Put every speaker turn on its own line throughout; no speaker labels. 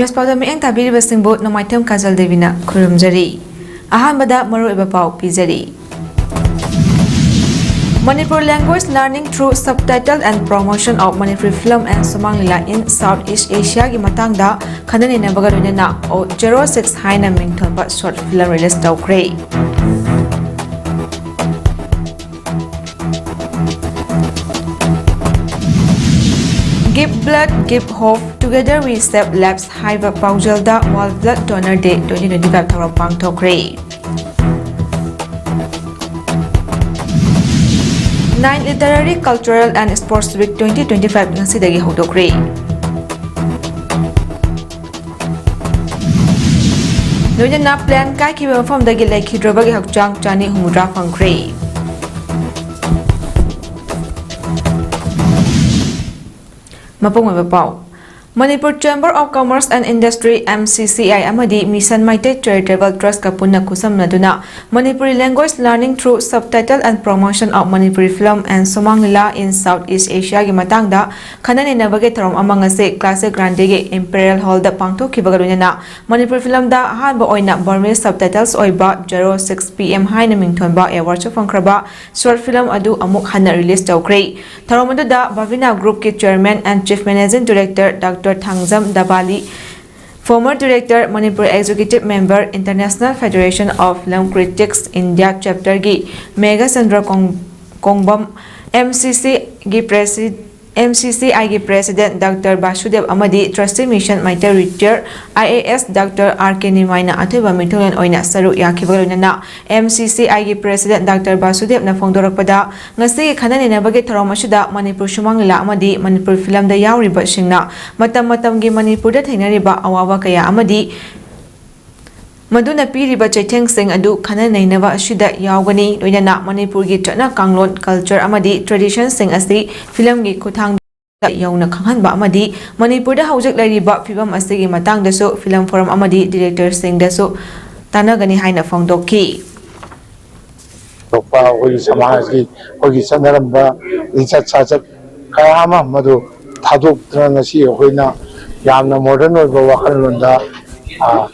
MS PAODAM eng tabiribasingbu Nomaitem Kajal Devina khurumjari. Ahanbada maruoiba pau pijari. Manipur language learning through subtitle and promotion of Manipuri film and Somang Lila in Southeast Asia gi matangda khanani nabaga loinana 06 haina mingtholba short film release tawkre. Give blood, give hope. Together we save lives. Haiba Paujalda World Blood Donor Day 2025 Thorong Pangthokre. 9 Literary, Cultural and Sports Week 2025 ngasidagi hodokre. Noina plan kai kiba mafam dagi lekhidrobagi hakchang chani humudra phangkre. Mapung Pau Manipur Chamber of Commerce and Industry MCCI amadi Mission Maite Charitable Trust kapuna kusam naduna Manipuri language learning through subtitle and promotion of Manipuri film and Somang Lila in Southeast Asia gi matangda khanani nabage thorom amang ase classic grande ge Imperial Hall da pangthokhibagaluna Manipur film da hanba oina Burmese subtitles oiba 06 pm haina mingthonba award phangkraba short film adu amuk hana release tawkre thorom adu da Bhavina Group ke chairman and chief managing director Dr. Thangjam Dabali, former director, Manipur executive member, International Federation of Film Critics India chapter gi Mega Sandra Kongbam, MCCI gi President Dr. Basudev Amadi, Trustee Mission Maite Retire, IAS Dr. R.K. Nimaina Athiba Mithulan Oina Saru Yakibagaluna, MCCI gi President Dr. Basudev na Fongdorakpada, ngasi khanani nabagi thorom asida Manipur Somang Lila amadi Manipur film da yauriba singna matam gi Manipur da thainariba awawa kaya amadi Maduna piriba chaitheng sing adu khana nainaba asida yaugani loinana Manipur gi chana kanglon culture amadi tradition sing asi film gi khuthang yauna khanghanba amadi Manipur da haujak lairiba phibam asigi matang dasu film forum amadi director sing dasu tanagani haina phongdokki
Topa hoi samaj gi sandaramba ichat sachak kayama madu thaduk drana si hoina yamna modern oiba wakhalonda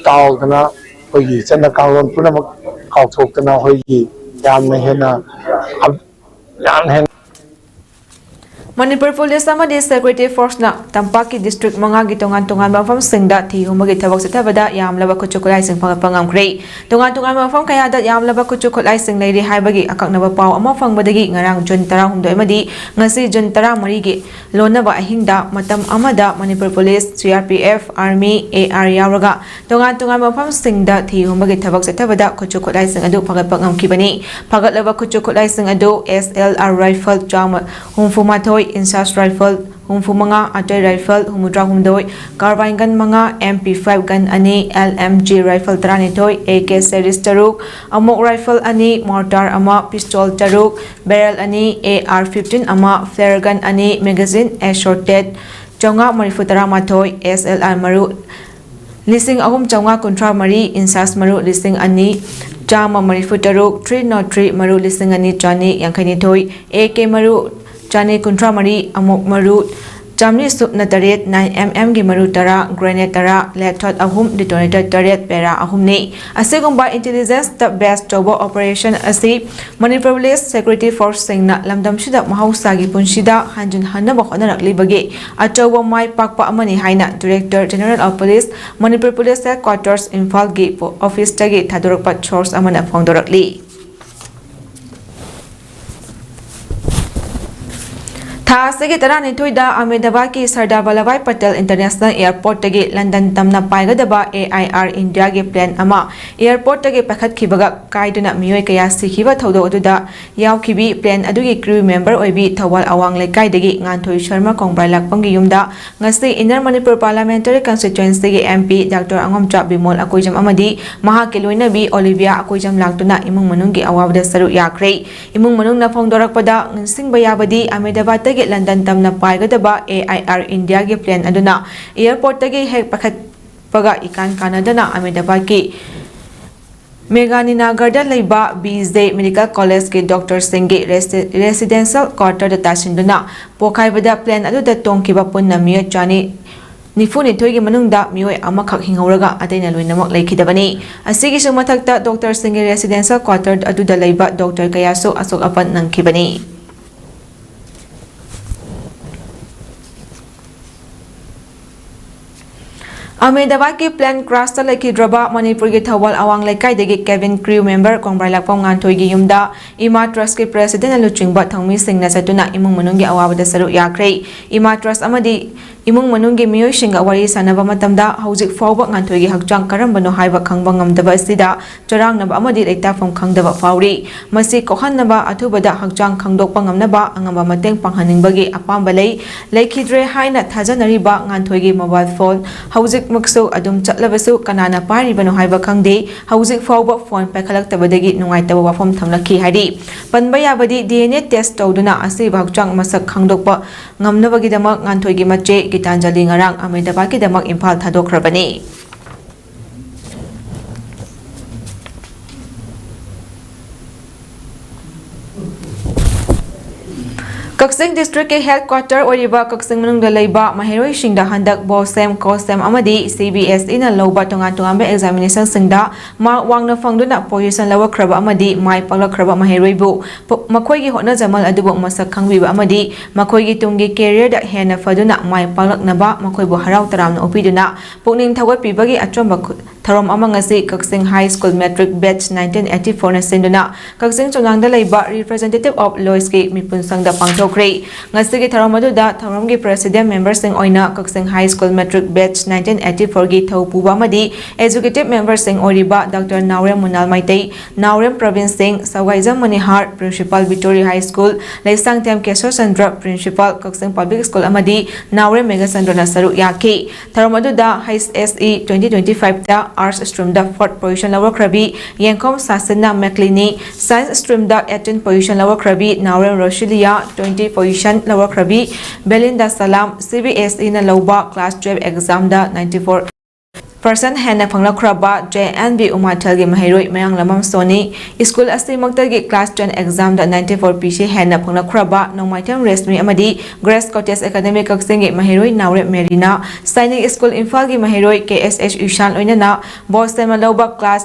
taawdana hoigi chana kanglon punamak kauthoktana hoigi yamna hena
Manipur Police amadi Security Force na Tampaki District mga gitongan mafam singda thi humagi thabak sathabada yamlaba kuchukulai sing pangamkre tongan mafam kaya da yamlaba kuchukulai sing leiri haibagi akaknaba pau ama fangbadagi ngarang June 13 amadi ngasi June 13 gi lonaba ahingda matam amada Manipur Police CRPF Army AR yauraga tongan mafam singda thi humagi thabak sathabada kuchukulai sing adu pangamkibani pagatlaba kuchukulai sing adu SLR rifle jam humfumathoi Insas rifle, humfumanga, Atay rifle, humudra humdoi, carbine gun manga, MP5 gun ani, LMG rifle tranitoy, AK series taruk, amok rifle ani, mortar ama, pistol taruk, barrel ani, AR-15 ama, flare gun ani, magazine, assorted, chonga marifutara matoy, SLR maru, lising ahum chonga kontra mari, insas maru, lising ani, Jama marifutaruk, 303 maru, lising ani, chani, yankanitoy, AK maru, Chani Kuntra Mari, Amok Maru, Jamni Supna Taret, 9mm gi Maru Tara, Grenade Tara, Lead Ahum, Detonator Taret, Pera Ahumni. Asegumba Intelligence, the best job operation asi Manipur Police Security Force Singna, Lamdam Shida, Mahausagi Punshida, Hanjun Hanaba Honarak Libagi, Achowa Mai Pakpa Amani Haina, Director General of Police, Manipur Police Headquarters, Infal Gi, Office Tagi, Tadurok Chores Amana Fongdorakli. Thasagi tarani toida Ahmedabad ki Sardar Vallabhbhai Patel International Airport tagi London tamna paigadaba AIR India ge plan ama airport tagi pakhat khibaga kaiduna miyoi kaya sikhiba thodo aduda yaukhibi plan adugi crew member oibi Thawal Awang Lekai dagi Nganthoi Sharma Kongbai lakpang gi yumda ngasi Inner Manipur Parliamentary Constituency ge MP Dr. Angomcha Bimol Akoijam amadi maha ke loinabi Olivia Akoijam laktuna imung manung gi awabda saru yakre imung manung na phongdorakpada singba yabadi Ahmedabad London tamna paigadaba AIR India ge plan aduna airport tagi hek pakhat paga ikan Canada Ahmedabad ki Meghaninagarda leiba BZ Medical College ke Dr. Singh residential quarter da tasinduna pokhai bada plan adu da tongkiba punna miya chani निफुनिथोइगी मनुंगदा मियोय अमखक हिंगौरगा अतैना लोइनमक लेखिदबनी असिगिसु मथक्ता डॉक्टर सिंह रेसिडेंशियल क्वार्टर अदुदा लैबा डॉक्टर कयासु असोक अपन नंखिबनी अहमदाबाद की प्लेन क्रैश लेखिद्रबा मणिपुर की थौबल अवांग लेकाइदगी cabin crew member Kongbrailatpam गांथोइगी युमदा इमा ट्रस्ट की प्रेसिडेंट लुचिंगबा थौमी सिंगना चतुना इमुंग मनुंगी अवाबदा सरुक याख्रे इमा ट्रस्ट अमदी इमुंग मनुंगी मियोय सिंगा वारी सानबा मतमदा हौजिक फावबा गांथोइगी हकचांग करंबनो हाइबा खंगबा ngамदबा सिदा चरांगनबा अमदी लेक्ताफम खंगदबा फावरी मसी कोहन्नबा अथुबदा हकचांग खंगदोकपा ngамनबा अंगबा मतेंग पांगहनिंगबगी अपांबा लेखिद्रे हाइना थाजनरिबा गांथोइगी मोबाइल फोन हौजिक मक्सु अदुम चटलबसु कनाना पारिबनो हाइबा खंगदे हौजिक फावबा फोन पाइखलक्तबदगी नुंगाइतबा वाफम थमलखी हाइदि पनबा याबदी डीएनए टेस्ट तौदुना असिबा हकचांग मसक खंगदोकपा ngамनबगीदमक गांथोइगी मचे गीतांजलि ngarang अहमदाबाद की दमक इम्फाल थादोखरबनी कक्सिंग डिस्ट्रिक्ट के हेडक्वार्टर ओरिबा कक्सिंग मनुंगदा लैबा महेरोई सिंगदा हंदक बोसेम कोसेम अमदी सीबीएसई ना लौबा तोंगान तोंगान एग्जामिनेशन सिंगदा मार्क वांगना फंगदुना पोजीशन लवखरबा अमदी माय पालखरबा महेरोईबु मखोइगी होना जमल अदुबु मसक खंगबिबा अमदी मखोइगी तुंगी कैरियर दा हेना फदुना माय पालखनबा मखोइबु हराव तरामना ओपिदुना पुकनिंग थगोपिबगी अचोंबा थरोम अमंगसी Kakching high school matric batch 1984 ना सिंदुना कक्सिंग चोनांगदा लैबा रिप्रेजेंटेटिव ऑफ लॉयर्स की मिपुन संगदा पांगथोखरे ngasi tharom aduda tharom gi president members sing oina kaksing high school metric batch 1984 gi thau puba madi executive members sing oriba dr naurem munal maitai naurem province sing sawaijam manihar principal victoria high school laisang tem kesor chandra principal kaksing public school amadi naurem mega chandra nasaru yaki tharom aduda HSE 2025 da arts stream da 4th position lawa krabi yengkom sasana mclini science stream da 18th position lawa krabi naurem roshilia 20 position lower krabi belinda salam cbse na loba class 12 exam da 94% hena phangla khraba jnb umathal gi mahairoi mayang lamam soni school asti makta gi class 10 exam da 94 pc hena phangla khraba nomaitam resmi amadi grace cottage academy kaksing gi mahairoi naure merina sainik school imphal gi mahairoi ksh ishan oinana bosema loba class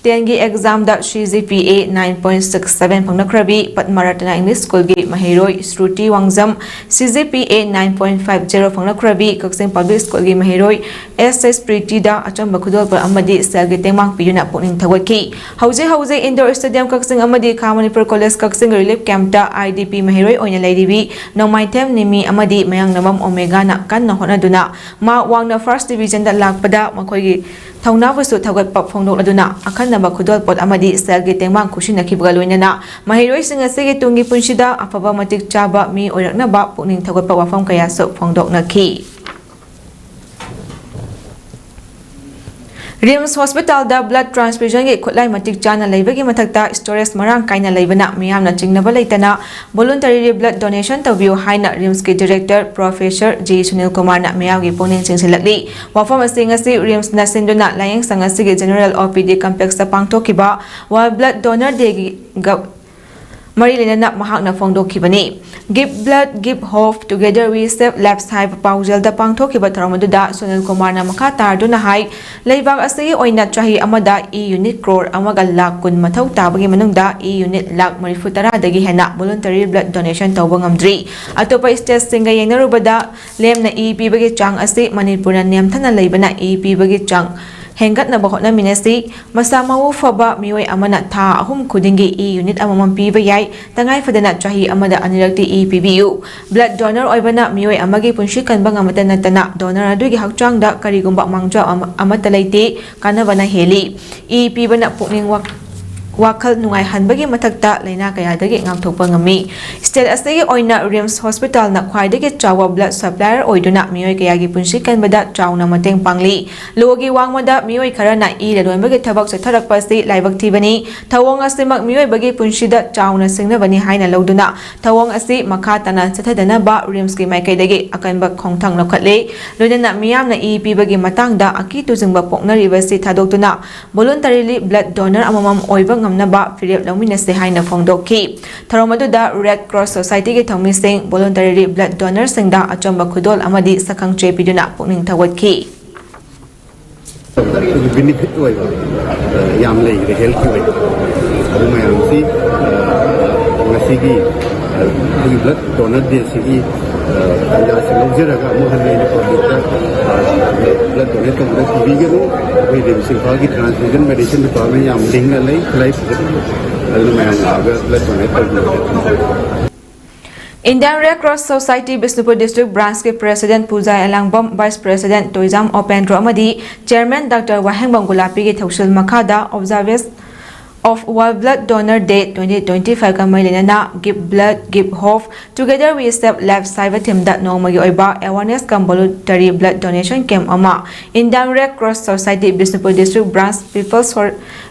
10 gi exam da CGPA 9.67 phangna khrabi Patmaratana English School gi mahiroi Shruti Wangjam CGPA 9.50 phangna khrabi Kaksing Public School gi mahiroi SS Priti da achamba khudol par amadi sel gi tengmang piyuna puning thawaki hauze indoor stadium Kaksing amadi Khamanipur College Kaksing relief camp da IDP mahiroi oina leiribi nomaitem nimi amadi mayang namam omega na kanna honaduna ma wangna first division da lakpada makhoi gi thaunabusu thagat pap phongdok aduna akhanaba khudol pot amadi selgi tengmang khusinakhiba loinana mahiroi singa segi tungi punsida afaba matik chaba mi oirakna ba puning thagat pa wafam kaya so phongdoknakhi RIMS hospital दा blood transfusion की खुलाई मतिक चाना लेबगी मथक्ता storage मरांग काइना लेबना मियामना चिंगनबा लेतना वॉलंटरी ब्लड डोनेशन तबियो हाइना रिम्स की director professor G Sunil Kumar ना मियागी पुनिंग चिंगसिलकली वफम असिंगसी रिम्स ना सिंदुना लायंग संगसी के जनरल ओपीडी कॉम्प्लेक्स ता पांगथोकिबा वा ब्लड डोनर डे गी मरी लेना महाकना फोंदोखिबनी give blood give hope together we save lives हाइब पाउजल दा पांगथोखिबा थरमदुदा सुनील कुमार ना मखा तारदुना हाई लेबाग असि ओइना चाही अमदा ई यूनिट क्रोर अमगा लाख कुन मथौ ताबगी मनुंगदा ई यूनिट लाख 30 दगी हेना वॉलंटरी ब्लड डोनेशन तौबा ngamdri अतोपा स्टेट सिंगा येंगनरुबदा लेमना ई पीबगी चांग असि मणिपुर नेमथना लेबना ई पीबगी चांग हेंगतनबा होटनामिनसी मसा मऊ फबा मियोय अमना था अहुम खुदिंगी ई यूनिट अममम पीबा याय तंगाई फदना चाही अमदा अनिरक्ति ई पीबीयू ब्लड डोनर ओइबना मियोय अमगी पुंशी कनबा ngamata natana donor adugi hakchang da karigumba mangja amata leite kanabana heli ई पीबना पुकनिंग वाखल नुंगाई हनबगी मथक्ता लेना कयादगी ngangthokpa ngami state asegi oina rims hospital na khwaidagi chawa blood supplier oiduna mioi kayagi punsi kanbada chauna mateng pangli logi wangmada mioi kharana i ladonbagi thabak satharak pasi laibak thibani thawong asimak mioi bagi punsida chauna singna bani haina loduna thawong asi makha tana sathadana ba rims ki maikaidagi akanba khongthang nakhatle loidana miyamna i pibagi matangda aki tujingba poknari basi thadoktuna voluntarily blood donor amamam oiba ngamnaba firep lawminase haina phongdokhi tharom aduda Red Cross Society gi thongmising voluntary blood donor singda achomba khudol amadi sakhangche piduna pukning thawatki
benefit oiba yam lei the health oiba adu mayam si ngasi gi blood donor de si ya si lojeraga mo hanne ni public blood donate to blood tv ge no we de simpa gi transfusion medicine department yam dinga lei life adu mayam aga blood donate to
Indian Red Cross Society Bisnupur District Branch के President Pujai Alangbam, Vice President Toizam Opendro Amadi, Chairman Dr. Wahengbam Gulapi के थौसल मखादा Observance of World Blood Donor Day 2025 का महिलाना Give Blood, Give Hope. Together we step left side team that नौमगी ओइबा awareness का voluntary blood donation camp अमा Indian Red Cross Society Bisnupur District Branch People's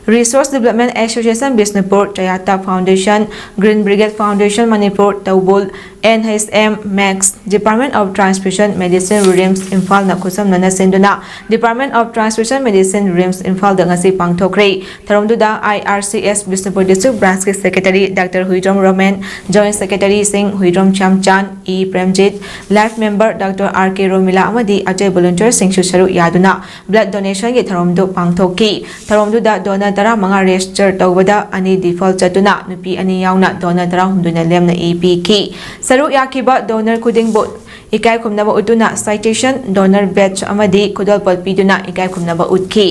Resource Development Association Bisnupur Chayata Foundation Green Brigade Foundation Manipur Taubul NHM Max Department of Transfusion Medicine RIMS Imphal na khusam nana senduna Department of Transfusion Medicine RIMS Imphal da ngasi pangthokre tharomduda IRCS Bisnupur District Branch ke Secretary Dr. Huidrom Roman Joint Secretary Singh Huidrom Chamchan E Premjit Life Member Dr. RK Romila amadi ajay volunteer Singh Saru yaduna blood donation ge tharomdu pangthokki tharomduda donor tara manga register tawbada ani default chatuna nupi ani yauna donor tara humduna lemna EP ki Saru yakiba donor kudingbo ikai khumnaba utuna citation donor batch amadi kudal palpiduna ikai khumnaba utki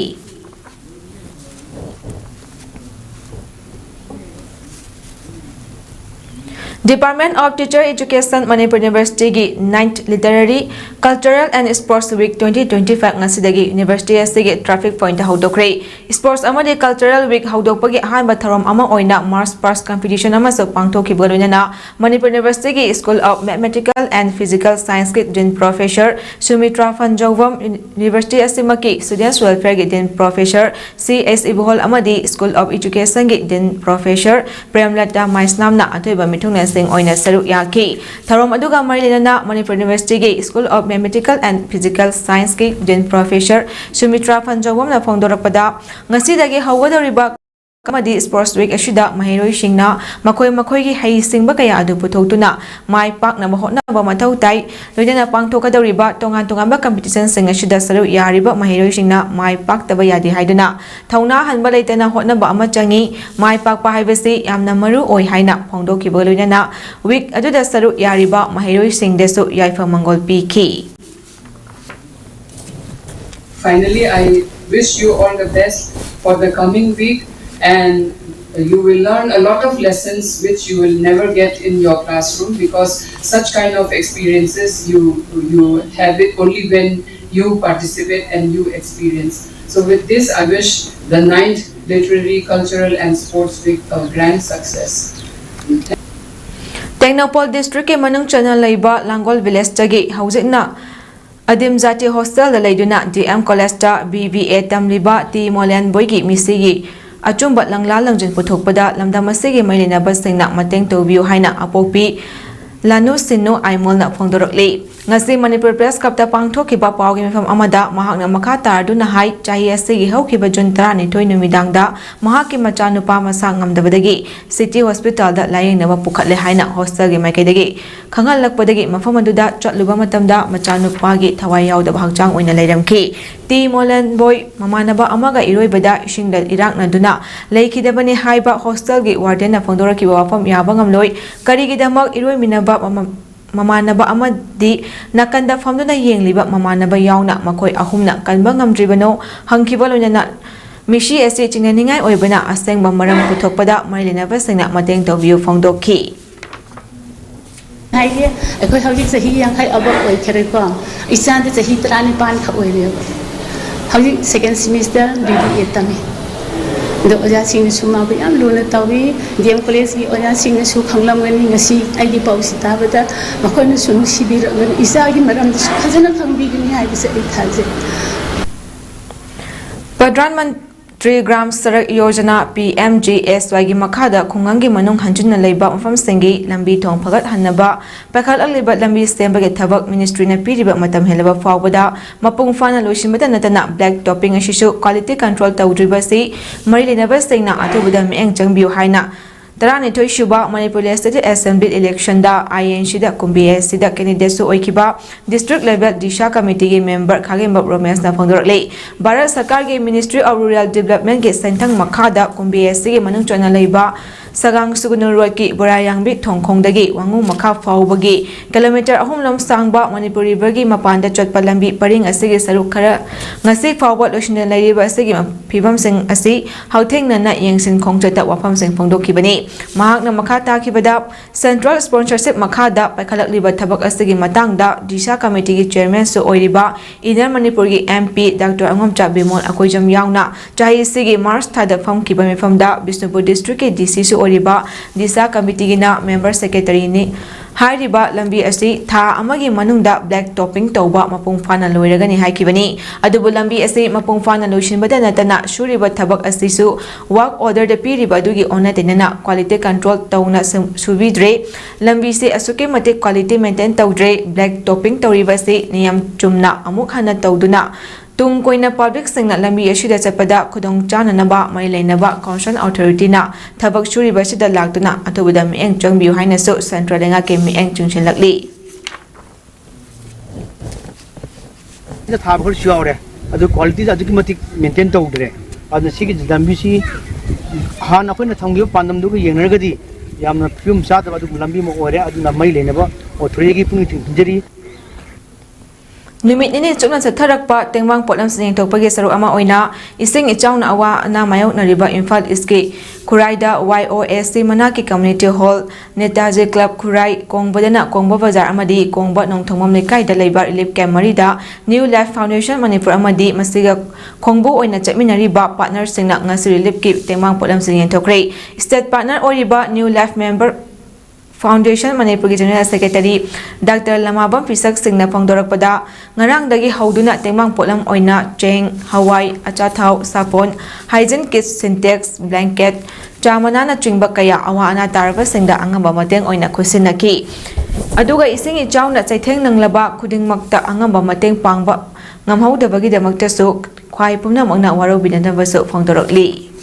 Department of Teacher Education Manipur University gi 9th Literary, Cultural and Sports Week 2025 ngasidagi University asigi traffic point haudokre Sports amadi Cultural Week haudokpagi ahanba tharom ama oina march past competition ama so pangthokibga loinana Manipur University gi School of Mathematical and Physical Science gi Dean Professor Sumitra Fanjawam University asimaki Students Welfare gi Dean Professor C.S. Ibuhol amadi School of Education gi Dean Professor Premlata Maisnamna atoiba mithungna sing oina saru yaki tharom aduga marilena Manipur University gi School of Mathematical and Physical Science gi Dean Professor Sumitra Fanjawam na phongdorakpada ngasi dagi hawadoriba Kamadi Sports Week asida mahiroi singna makoi gi hai singba kaya adu puthotuna mai pak na mahotna ba mathau tai loina pangthokadoriba tongan ba competition sing asida saru yariba mahiroi singna mai pak taba yadi haiduna thauna hanba leitena hotna ba ama changi mai pak pa haibasi yamna maru oi haina phongdokiba loina week aduda saru yariba mahiroi sing desu yaifa mangol piki
Finally, I wish you all the best for the coming week. And you will learn a lot of lessons which you will never get in your classroom because such kind of experiences you have it only when you participate and you experience. So with this, I wish the 9th Literary, Cultural and Sports Week a grand success.
Technopol District ke manung chana laiba Langol Village tagi haujina Adim Jati Hostel da laiduna DM College ta BBA tamliba ti Molen Boygi misigi Achumba langla langjin puthokpada lamdam asigi mailina basingna mateng tobiu haina apopi lanu sinno aimolna phongdorokle ngasi Manipur Press Club ta pangthokiba pawgi mifam amada mahakna makha tarduna hai chahi asigi haukiba jun 12 numidangda mahaki macha nupa masa ngamdabadagi City Hospital da layingnaba pukhatle haina hostel gi maikaidagi khangal lakpadagi mafam aduda chatluba matamda macha nupa gi thawai yaudaba hangchang oina leiramki ti Molen Boy mamanaba amaga iroibada ishingda irakna duna leikidabani haiba hostel gi warden na phongdorakiba wafam yabangam loi karigidamak iroiminaba Mamanaba amadi nakanda famduna yengliba mamanaba yauna makoi ahumna kanba ngamdribano hangkiba loinana mishi ese chingningai oibana asengba maram puthokpada marilina singna mateng tobiu phongdokhi
Hai akoi hawik sahi yang khai abak oi khere ko isan de sahi 35 kha oi le hawik second semester BBA tami do oja sing su ma bi am luna tawi DM college gi oja sing su khanglam ngani ngasi ai di pau sita bata makoi na sunu sibir ngan isa gi maram su khajana khangbi gi ni ai bisa ai thaje
Pradhan 3 gram Sarak Yojana PMGSY gi makhada khungangi manung hanjunna leiba mafam sengi lambi thong phagat hannaba pakhal aliba lambi stemba ge thabak ministry na piriba matam helaba fawbada mapung fana loishimada natana black topping ashisu quality control tawdriba si mari lenaba sengna atubada mi eng changbiu haina Tarani Toy Shuba Manipur State Assembly election da INC da KBS da candidate su oikiba district level Disha committee ge member Khagem Romesh na phangdorle Bharat Sarkar ge Ministry of Rural Development ge sentang makhada KBS ge manung chona leiba Sagang Sugunuroi ki Borayangbi Thongkhong dagi wangu makha fawbagi kilometer ahum lam sangba Manipur river gi mapanda chotpa lambi paring asigi saruk khara ngasi fawba loshina leiba asigi phibam sing asi hauthengna na yengsin khongchata wafam sing phangdokibani mahakna makha takibada central sponsorship makhada paikhalakliba thabak asigi matangda Disha committee gi chairman su oiriba Inner Manipur gi MP Dr. Angomcha Bimol akoijam yauna chahi sigi March thada famkiba mifamda Bisnupur district ke DC su oriba Disha committee gina member secretary ni hairiba lambi asi tha amagi manungda black topping tawba mapung fana loiragani haikibani adubu lambi asi mapung fana loishinbada natana shuriba thabak asi su work order de piriba dugi onna tenana quality control tawna subidre lambi se asuke mate quality maintain tawdre black topping tawriba se niyam chumna amuk hana tawduna tung koina public singna lambi ashida chapada khudong chana naba mai leinaba concern authority na thabak shuri basida laktuna atobada mi eng changbiu haina so central lenga ke mi eng chungchen lakli
ida thab hol shuaure adu quality adu ki matik maintain tawdre adu sigi lambi si han akoina thangbiu pandam du yengragadi yamna film sa adu lambi mo ore adu na mai leinaba authority gi pung tinjeri
Numit ini chukna satharakpa tengwang potlam sing thokpagi saru ama oina ising ichawna awa na mayok na riba Imphal iski Khuraida YOSC Manaki Community Hall Netaji Club Khurai Kongbadana Kongba Bazar amadi Kongba Nongthongmam Lekai da Labor Relief Camp Marida New Life Foundation Manipur amadi masiga Kongbu oina chapminari ba partner singna ngasi relief ki tengwang potlam sing thokre state partner oriba New Life member Foundation Manipur General Secretary Dr. Lamabam Pisak Singna Pangdorakpada ngarang dagi hauduna tengmang potlam oina cheng hawai achathau sapon hygiene kits syntax blanket chamana na chingba kaya awa ana tarba singda angamba mateng oina khusinaki aduga ising ichawna chaitheng nanglaba khudingmakta angamba mateng pangba ngamhaudabagi damakta su khwai pumna makna waro binanaba su phangdorakli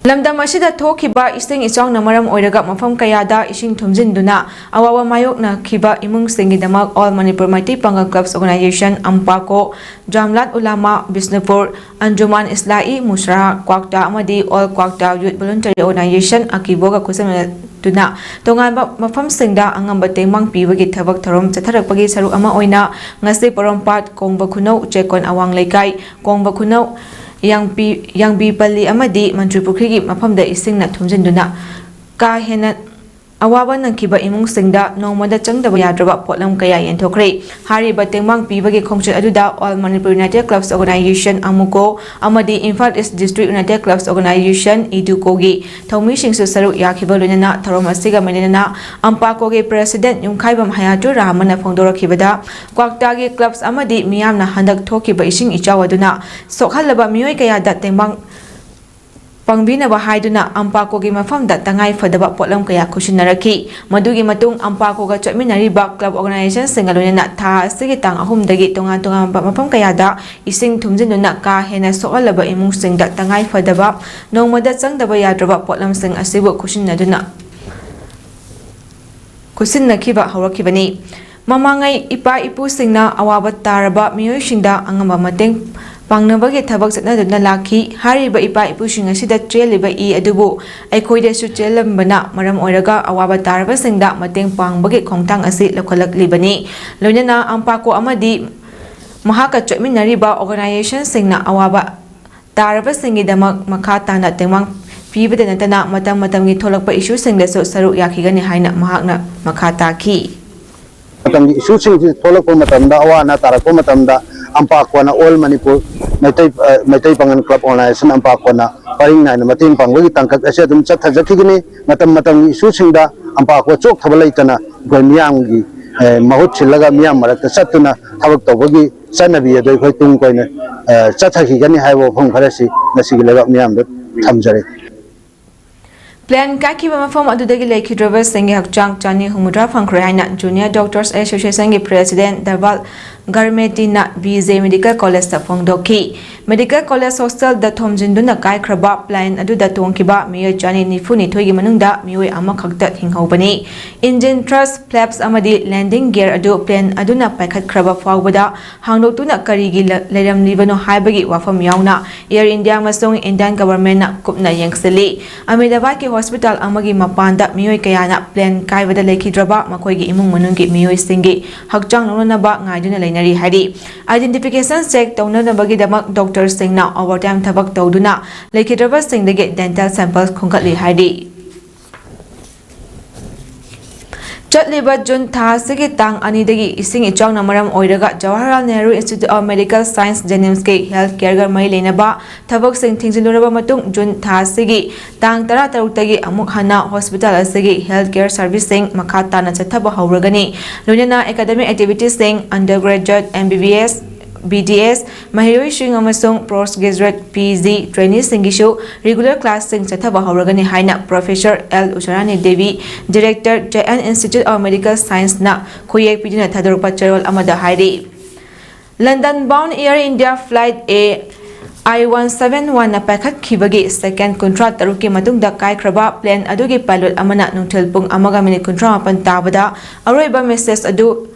Lamdam asida thokiba ising ichawna maram oiraga mafam kayada ising thumjinduna awawa mayokna khiba imung singi damak All Manipur Mighty Pangal Clubs Organization Ampako Jamlat Ulama Bisnupur Anjuman Islai Musra Kwakta amadi All Kwakta Youth Voluntary Organization Akiboga Kusamna tuna tonganba mafam singda angamba tengmang pibagi thabak tharom chatharakpagi saru ama oina ngasi porompat kongba khunau chekon awang leikai kongba khunau yang bi pali amadi mantri pukri gi mafamda isingna thumjinduna ka hena awaba nangkiba imung singda nongmada changdaba yadraba potlam kaya yenthokre hariba tengmang pibagi khongchat aduda All Manipur United Clubs Organization amuko amadi Imphal East District United Clubs Organization iduko gi thomi singsu saru yakhiba lunana tharom asiga menena ampako gi president yungkhaibam hayatu rahmana phongdorakhibada kwakta gi clubs amadi miyamna handak thokiba ising ichawaduna sokhalaba miyoi kaya da tengmang Pangbina bahaiduna ampako gi mafamda tangai fadaba potlam kaya khusinaraki madugi matung ampako ga chapminari ba club organization singalunena tha sigi tang ahum dagi tongan mafam kaya da ising thumjinduna ka hena soalaba imung singda tangai fadaba nongmada changdaba yadraba potlam sing asibu khusinaduna khusinnakhiba hawrakibani mamangai ipa ipu singna awaba taraba miyoi singda angamba mateng pangnabagi thabak chatnaduna lakhi hariba ipa ipusing asida treliba I adubu aikhoide su chelambana maram oiraga awaba tarba singda mateng pangbagi khongtang asi lokalaklibani loinana ampako amadi mahaka chapminariba organization singna awaba tarba singi damak makha tana tengmang pibada natana matamgi tholakpa issue singda so saru yakhigani haina mahakna makha taki
matamgi issue sing tholakpa matamda awana tarakpa matamda Ampakwana All Manipur Mighty Pangal Club Organization Ampakwana paring na mating pangbagi tangkak ase dum chathajakigini matam issue singda Ampakwa chok thabalai tana goi miyam gi mahut chilaga miyam marakta satuna thabak tawagi ꯆꯠꯅꯕꯤ ꯑꯗꯨ ꯑꯩꯈꯣꯏ ꯇꯨꯡ ꯀꯣꯏꯅ ꯆꯠꯊꯈꯤꯒꯅꯤ ꯍꯥꯏꯕ ꯋꯥꯐꯝ ꯈꯔꯁꯤ ꯉꯁꯤꯒꯤ ꯂꯩꯕꯥꯛ ꯃꯤꯌꯥꯝꯗ ꯊꯝꯖꯔꯤ
Plan kakiba mafam adudagi lekhidrabasinggi hakchang chani humudra phangkhre haina Junior Doctors Association gi President Darbal Garmetina BJ Medical College ta phongdokhi Medical College Hostel da thomjinduna kai khraba plan aduda tongkiba miyo chani nifuni thoigi manungda miyo amakhakta hinghobani Engine truss flaps amadi landing gear adu plan aduna paikhat khraba fawbada hangdoktuna karigi leiramlibano haibagi wafam yauna Air India masung Indian government na kupna yengseli Ahmedabad ki hospital amagi mapanda miyoi kayana plan kaibada lekhidraba makoigi imung manunggi miyoi singi hakchang nonaba ngaiduna leinari hari identification check taunanabagi damak doctor singna overtime thabak tawduna lekhidraba singdagi dental samples khongkatli hari Chatliba Jun Thasigi Tang Anidagi Ising Ichang Namaram Oiraga Jawaharlal Nehru Institute of Medical Science Jennings Healthcare Gar Mai Lenaba Thabak Sing Thingsinuraba Matung Jun Thasigi Tang Tara Tarutagi Amuk Hana Hospital Asigi Healthcare Servicing Makata na Chathaba Hauragani Lunana Academic Activities Sing Undergraduate MBBS BDS Mahiroi Shing Amasung Postgraduate PG Trainee Singishu Regular Class Sing Chathaba Hauragani Haina Professor L. Usharani Devi Director JN Institute of Medical Science na Kuyek Pidina Thadurpa Charol Amada Hairi London bound Air India Flight A I-171 na pakhat khibagi second contract taruki matungda kai khraba plane adugi pilot amana nungthel pung amaga minute contract mapan tabada aroiba message adu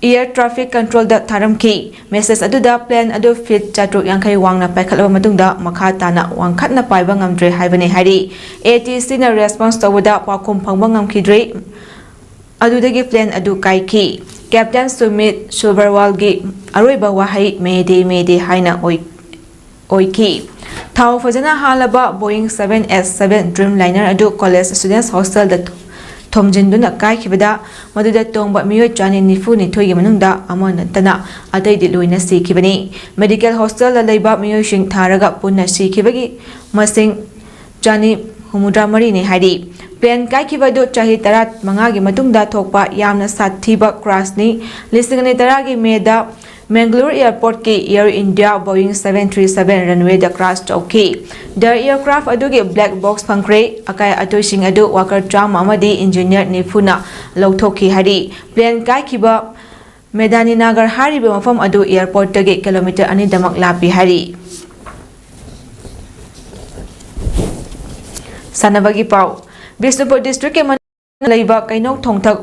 Air Traffic Control da tharamki message aduda plan adu fit chatruk yankai wangna paikhalaba matungda makha tana wangkhatna paiba ngamdre haibani hari ATC na response tawada pakum phangba ngamkhidre adudagi plan adu kaiki Captain Sumit Silverwal gi aroiba wahai mede haina oiki Thau fajana halaba Boeing 787 Dreamliner adu college students hostel da Thomjinduna kai khibada maduda tongba miyo chani nifu ni thoigi manungda amonantana adai di loina si khibani medical hostel la leiba miyo shing tharaga punna si khibagi masing chani humudra mari ne hari plan kai khibadu chahi tarat manga gi matungda thokpa yamna sathiba crash ni lisingani taragi meda Mangalore Airport ki Air India Boeing 737 runway da crash chauki the aircraft adugi black box phangkre akai atoising adu worker drama amadi engineer nifuna lawthoki hari plane kai khiba Medani Nagar hari be mafam adu airport tagi kilometer ani damak lapi hari Sanabagi pau Bisnupur district ke laiba kainok thongthak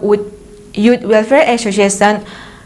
Youth Welfare Association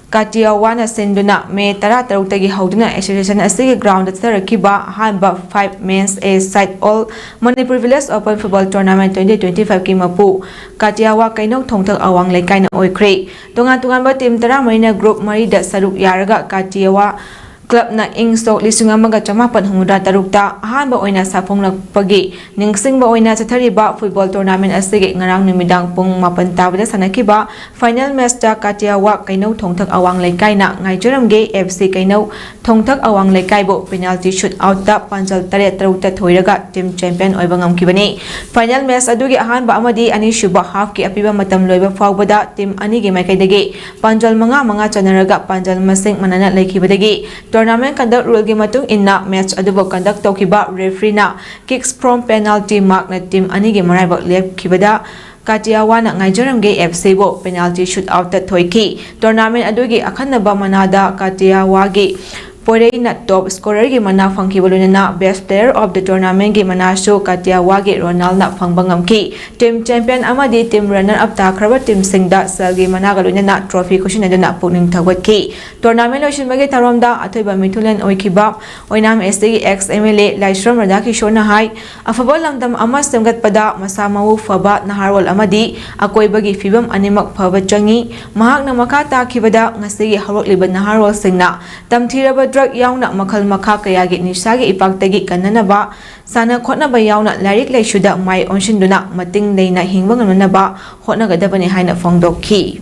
Katiawana Sinduna May Tara Tarutagi Hauduna Association Asigi Ground Tarakiba Hanba 5 Men's A Side All Manipur Village Open Football Tournament 2025 Kimapu Katiawa Kainok Thongthak Awang Lekaina Oikre Tungan Tunganba Team Tara Marina Group Marida Saruk Yaraga Katiawa Club na Ingso Lisungamaga Chamapan Humudra Tarukta Hanba Oina Sapong Pagi Ningsingba Oina Satariba Football Tournament Asigi Ngarang Numidang Pung Mapan Tabada Sanakiba Final Match ta Katiawa Kainau Thongthak Awang Lekai na Ngaijaramge FC Kainau Thongthak Awang Lekai bo penalty shoot out ta Panjal Tare Tarukta Thoiraga team champion Oibangam Kibani Final Match adugi Hanba Amadi Ani Shuba half ki apiba matam loiba fawbada team ani gi maikaidagi Panjal manga chanaraga Panjal Masing Manana Lekibadagi Tournament conduct rule gi matung inna match adubo conduct tokiba referee na kicks from penalty mark na team ani gi maraibak lep kibada Katiawa na Ngaijaramge FC bo penalty shoot out ta thoiki tournament adugi akhanaba manada Katiawa gi Pore na top scorer gi mana phangkiboluna na best player of the tournament gi mana show Katiawa gi Ronald na phangbangam ki team champion amadi team runner up ta khraba team singda salgi mana galuna na trophy kushin na pukning thawat ki tournament lotion bagi tharomda athoiba mithulen oikiba oinam SG ex MLA Laishram Radaki shona hai afabol lamdam ama semgat pada masamawu faba naharwal amadi akoi bagi fibam animak phaba changi mahak na makata khibada ngasi harok liban naharwal singna tamthiraba drug yauna makhal makha kaya gi nisagi ipaktagi kananaba sana khotnaba yauna larik laishuda mai onshinduna mating leina hingba nganaba hotnagadabani haina phongdokhi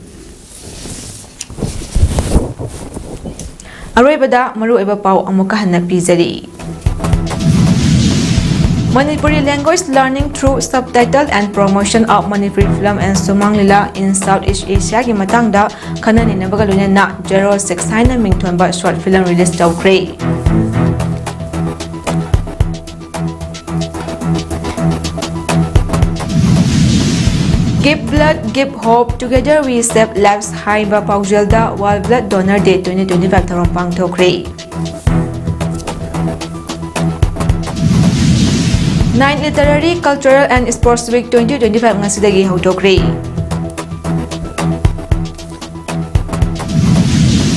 Aroibada maru eba pau amuka hanna pizari Manipuri language learning through subtitle and promotion of Manipuri film and Sumang Lila in Southeast Asia gi matangda khanani na baga loina 06 haina mingthonba short film release tawkre. Give blood, give hope. Together we save lives. Haiba Paujelda World Blood Donor Day 2025 tharong pangthokre. 9 Literary, Cultural and Sports Week 2025 ngasidagi hawdokre.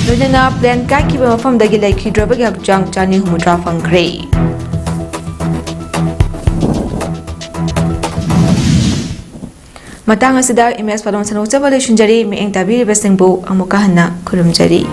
Loina plan kai kiba mafamdagi laikhidrabagi hakjang chani humudra fangkre. Matang asida MS Palong Sanok Jabali Shunjari mi eng tabiri besengbu amuka hana kurumjari.